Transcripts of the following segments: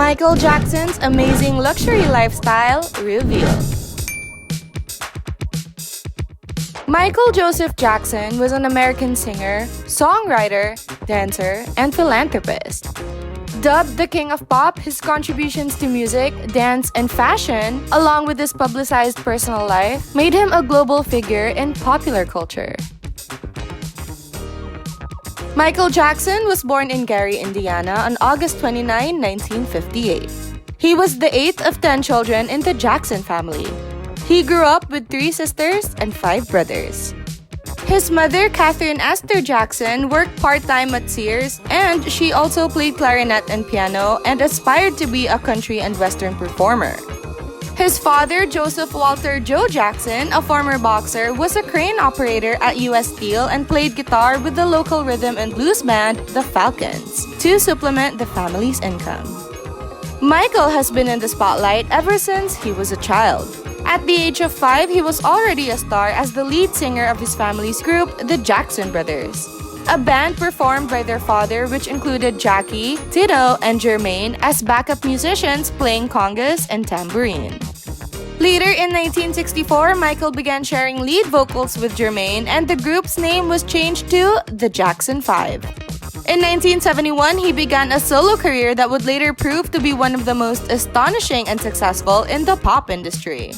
Michael Jackson's amazing luxury lifestyle revealed. Michael Joseph Jackson was an American singer, songwriter, dancer, and philanthropist. Dubbed the King of Pop, his contributions to music, dance, and fashion, along with his publicized personal life, made him a global figure in popular culture. Michael Jackson was born in Gary, Indiana on August 29, 1958. He was the 8th of 10 children in the Jackson family. He grew up with 3 sisters and 5 brothers. His mother, Catherine Esther Jackson, worked part-time at Sears, and she also played clarinet and piano and aspired to be a country and western performer. His father, Joseph Walter Joe Jackson, a former boxer, was a crane operator at U.S. Steel and played guitar with the local rhythm and blues band, the Falcons, to supplement the family's income. Michael has been in the spotlight ever since he was a child. At the age of 5, he was already a star as the lead singer of his family's group, the Jackson Brothers, a band performed by their father which included Jackie, Tito, and Jermaine as backup musicians playing congas and tambourine. Later in 1964, Michael began sharing lead vocals with Jermaine and the group's name was changed to the Jackson 5. In 1971, he began a solo career that would later prove to be one of the most astonishing and successful in the pop industry.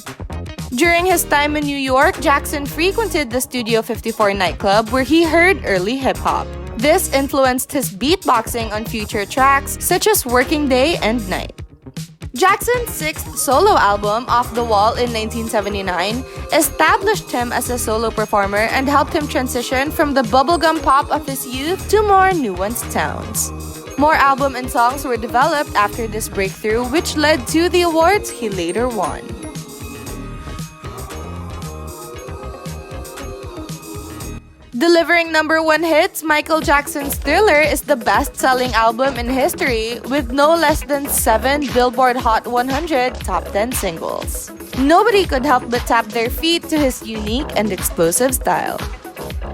During his time in New York, Jackson frequented the Studio 54 nightclub where he heard early hip-hop. This influenced his beatboxing on future tracks such as Working Day and Night. Jackson's 6th solo album, Off the Wall in 1979, established him as a solo performer and helped him transition from the bubblegum pop of his youth to more nuanced sounds. More albums and songs were developed after this breakthrough, which led to the awards he later won. Delivering #1 hits, Michael Jackson's Thriller is the best-selling album in history with no less than 7 Billboard Hot 100 top 10 singles. Nobody could help but tap their feet to his unique and explosive style.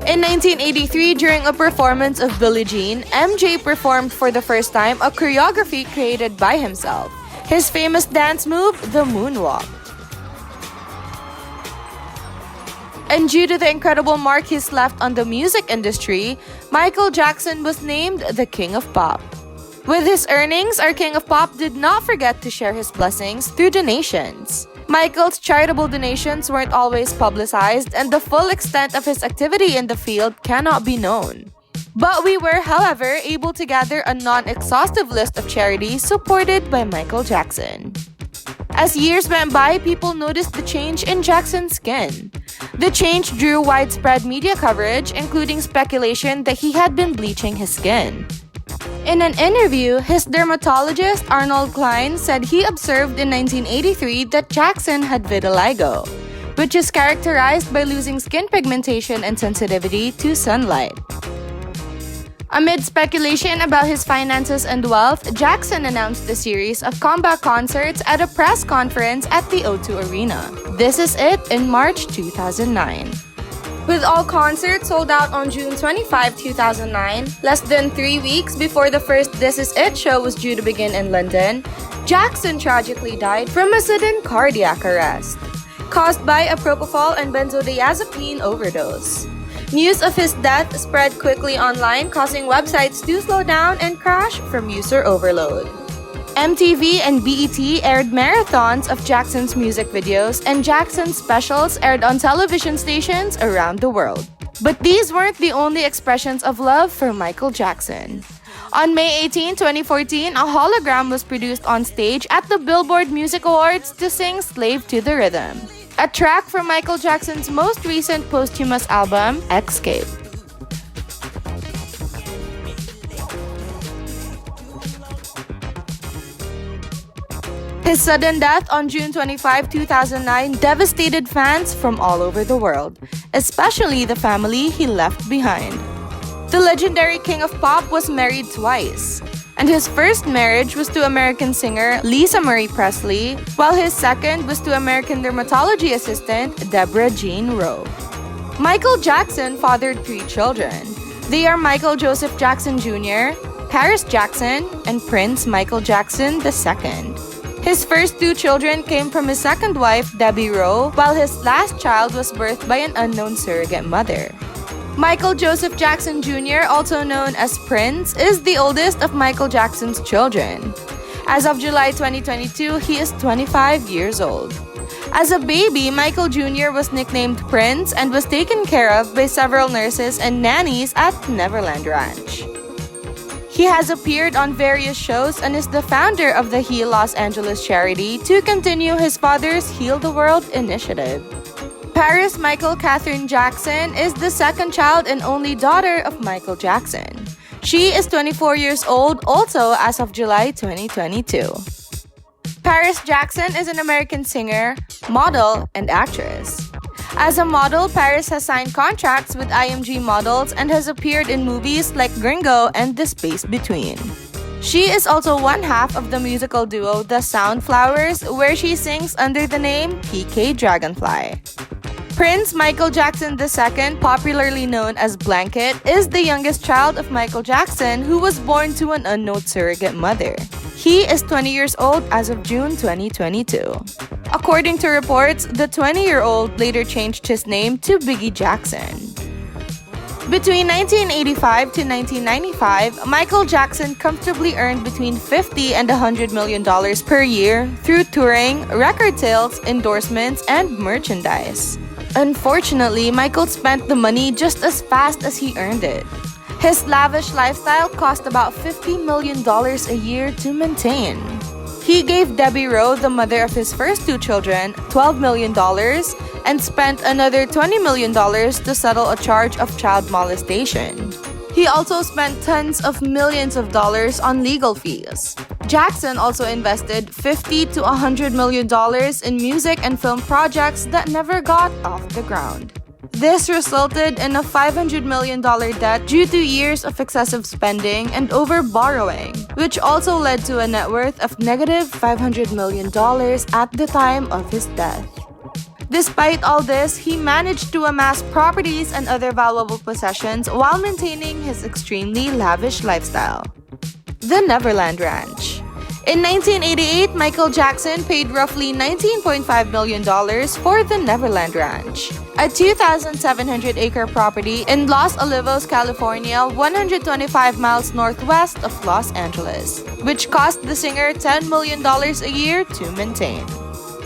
In 1983, during a performance of Billie Jean, MJ performed for the first time a choreography created by himself, his famous dance move, the moonwalk. And due to the incredible mark he's left on the music industry, Michael Jackson was named the King of Pop. With his earnings, our King of Pop did not forget to share his blessings through donations. Michael's charitable donations weren't always publicized, and the full extent of his activity in the field cannot be known. But we were, however, able to gather a non-exhaustive list of charities supported by Michael Jackson. As years went by, people noticed the change in Jackson's skin. The change drew widespread media coverage, including speculation that he had been bleaching his skin. In an interview, his dermatologist Arnold Klein said he observed in 1983 that Jackson had vitiligo, which is characterized by losing skin pigmentation and sensitivity to sunlight. Amid speculation about his finances and wealth, Jackson announced a series of comeback concerts at a press conference at the O2 Arena. This Is It in March 2009. With all concerts sold out on June 25, 2009, less than 3 weeks before the first This Is It show was due to begin in London, Jackson tragically died from a sudden cardiac arrest, caused by a propofol and benzodiazepine overdose. News of his death spread quickly online, causing websites to slow down and crash from user overload. MTV and BET aired marathons of Jackson's music videos, and Jackson's specials aired on television stations around the world. But these weren't the only expressions of love for Michael Jackson. On May 18, 2014, a hologram was produced on stage at the Billboard Music Awards to sing Slave to the Rhythm, a track from Michael Jackson's most recent posthumous album, Escape. His sudden death on June 25, 2009 devastated fans from all over the world, especially the family he left behind. The legendary King of Pop was married twice, and his first marriage was to American singer Lisa Marie Presley, while his second was to American dermatology assistant Deborah Jean Rowe. Michael Jackson fathered 3 children. They are Michael Joseph Jackson Jr., Paris Jackson and Prince Michael Jackson II. His first two children came from his second wife, Debbie Rowe, while his last child was birthed by an unknown surrogate mother. Michael Joseph Jackson Jr., also known as Prince, is the oldest of Michael Jackson's children. As of July 2022, he is 25 years old. As a baby, Michael Jr. was nicknamed Prince and was taken care of by several nurses and nannies at Neverland Ranch. He has appeared on various shows and is the founder of the Heal Los Angeles charity to continue his father's Heal the World initiative. Paris Michael Catherine Jackson is the second child and only daughter of Michael Jackson. She is 24 years old also as of July 2022. Paris Jackson is an American singer, model, and actress. As a model, Paris has signed contracts with IMG Models and has appeared in movies like Gringo and The Space Between. She is also one half of the musical duo The Soundflowers, where she sings under the name PK Dragonfly. Prince Michael Jackson II, popularly known as Blanket, is the youngest child of Michael Jackson, who was born to an unknown surrogate mother. He is 20 years old as of June 2022. According to reports, the 20-year-old later changed his name to Biggie Jackson. Between 1985 to 1995, Michael Jackson comfortably earned between $50 and $100 million per year through touring, record sales, endorsements, and merchandise. Unfortunately, Michael spent the money just as fast as he earned it. His lavish lifestyle cost about $50 million a year to maintain. He gave Debbie Rowe, the mother of his first two children, $12 million and spent another $20 million to settle a charge of child molestation. He also spent tens of millions of dollars on legal fees. Jackson also invested $50 to $100 million in music and film projects that never got off the ground. This resulted in a $500 million debt due to years of excessive spending and over-borrowing, which also led to a net worth of negative $500 million at the time of his death. Despite all this, he managed to amass properties and other valuable possessions while maintaining his extremely lavish lifestyle. The Neverland Ranch. In 1988, Michael Jackson paid roughly $19.5 million for the Neverland Ranch, a 2,700-acre property in Los Olivos, California, 125 miles northwest of Los Angeles, which cost the singer $10 million a year to maintain.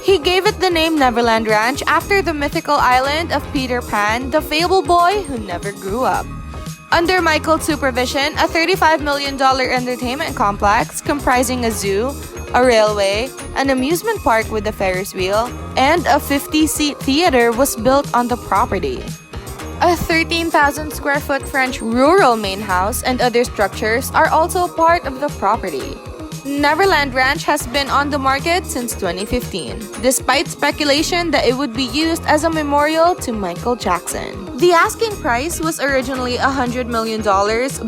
He gave it the name Neverland Ranch after the mythical island of Peter Pan, the fable boy who never grew up. Under Michael's supervision, a $35 million entertainment complex comprising a zoo, a railway, an amusement park with a Ferris wheel, and a 50-seat theater was built on the property. A 13,000 square foot French rural main house and other structures are also part of the property. Neverland Ranch has been on the market since 2015, despite speculation that it would be used as a memorial to Michael Jackson. The asking price was originally $100 million,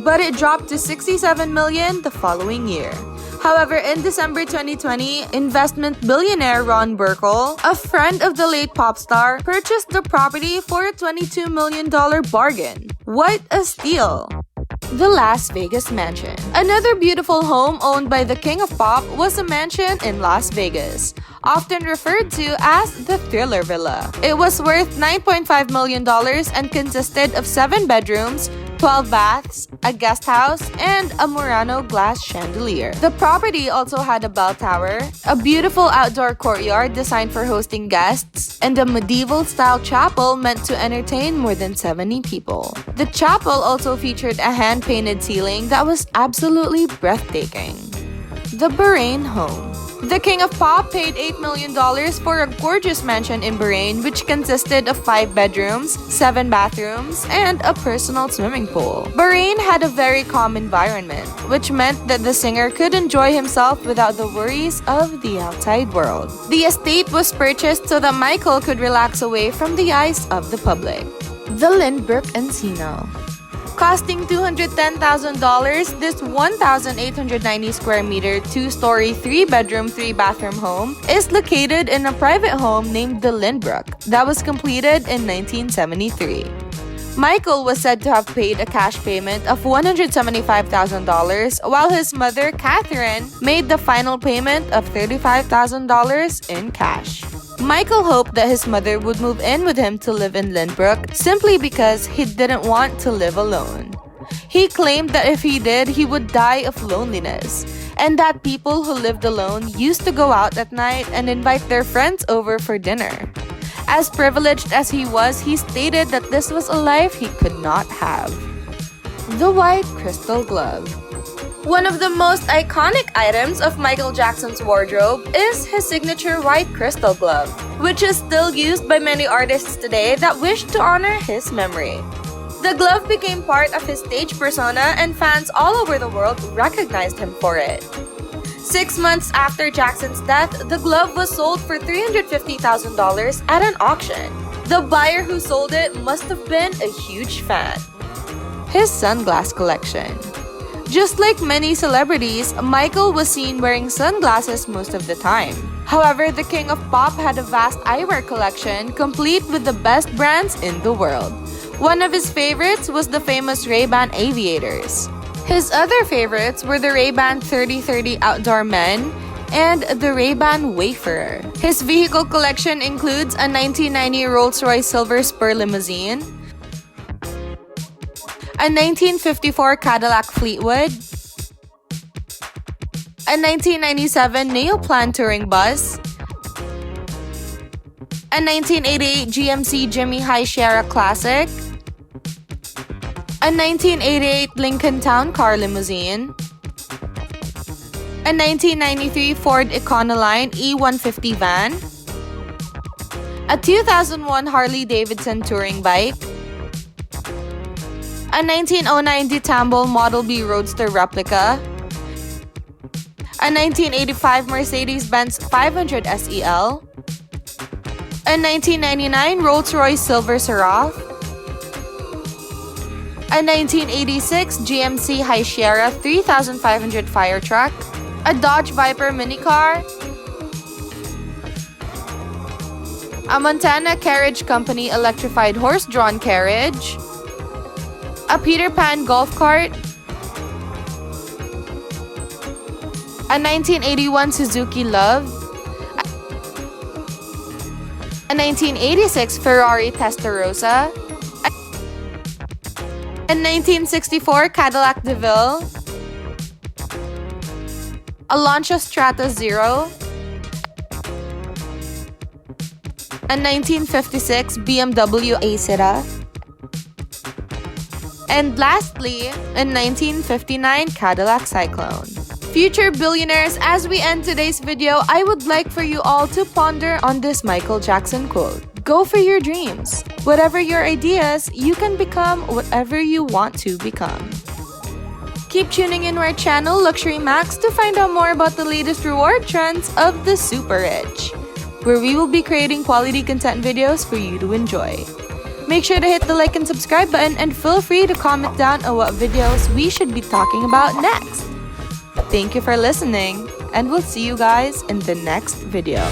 but it dropped to $67 million the following year. However, in December 2020, investment billionaire Ron Burkle, a friend of the late pop star, purchased the property for a $22 million bargain. What a steal! The Las Vegas Mansion. Another beautiful home owned by the King of Pop was a mansion in Las Vegas, often referred to as the Thriller Villa. It was worth $9.5 million and consisted of 7 bedrooms, 12 baths, a guest house, and a Murano glass chandelier. The property also had a bell tower, a beautiful outdoor courtyard designed for hosting guests, and a medieval-style chapel meant to entertain more than 70 people. The chapel also featured a hand-painted ceiling that was absolutely breathtaking. The Bahrain Home. The King of Pop paid $8 million for a gorgeous mansion in Bahrain, which consisted of 5 bedrooms, 7 bathrooms, and a personal swimming pool. Bahrain had a very calm environment, which meant that the singer could enjoy himself without the worries of the outside world. The estate was purchased so that Michael could relax away from the eyes of the public. The Lindbergh Encino. Costing $210,000, this 1,890 square meter, 2-story, 3-bedroom, 3-bathroom home is located in a private home named the Lindbergh that was completed in 1973. Michael was said to have paid a cash payment of $175,000, while his mother, Catherine, made the final payment of $35,000 in cash. Michael hoped that his mother would move in with him to live in Lynbrook simply because he didn't want to live alone. He claimed that if he did, he would die of loneliness, and that people who lived alone used to go out at night and invite their friends over for dinner. As privileged as he was, he stated that this was a life he could not have. The white crystal glove. One of the most iconic items of Michael Jackson's wardrobe is his signature white crystal glove, which is still used by many artists today that wish to honor his memory. The glove became part of his stage persona, and fans all over the world recognized him for it. 6 months after Jackson's death, the glove was sold for $350,000 at an auction. The buyer who sold it must have been a huge fan. His sunglass collection. Just like many celebrities, Michael was seen wearing sunglasses most of the time. However, the King of Pop had a vast eyewear collection complete with the best brands in the world. One of his favorites was the famous Ray-Ban Aviators. His other favorites were the Ray-Ban 3030 Outdoor Men and the Ray-Ban Wayfarer. His vehicle collection includes a 1990 Rolls-Royce Silver Spur limousine, a 1954 Cadillac Fleetwood, a 1997 NEOPLAN touring bus, a 1988 GMC Jimmy High Sierra Classic, a 1988 Lincoln Town Car limousine, a 1993 Ford ECONOLINE E150 van, a 2001 Harley-Davidson touring bike, a 1909 DETAMBLE Model B Roadster replica, a 1985 Mercedes-Benz 500 SEL, a 1999 Rolls-Royce Silver SERAPH, a 1986 GMC High Sierra 3500 fire truck, a Dodge Viper minicar, a Montana Carriage Company electrified horse-drawn carriage, a Peter Pan golf cart, a 1981 Suzuki Love, a 1986 Ferrari Testarossa, a 1964 Cadillac DeVille, a Lancia Strata Zero, a 1956 BMW Acera, and lastly, a 1959 Cadillac Cyclone. Future billionaires, as we end today's video, I would like for you all to ponder on this Michael Jackson quote. Go for your dreams. Whatever your ideas, you can become whatever you want to become. Keep tuning in to our channel, Luxury Max, to find out more about the latest reward trends of the super rich, where we will be creating quality content videos for you to enjoy. Make sure to hit the like and subscribe button, and feel free to comment down on what videos we should be talking about next. Thank you for listening, and we'll see you guys in the next video.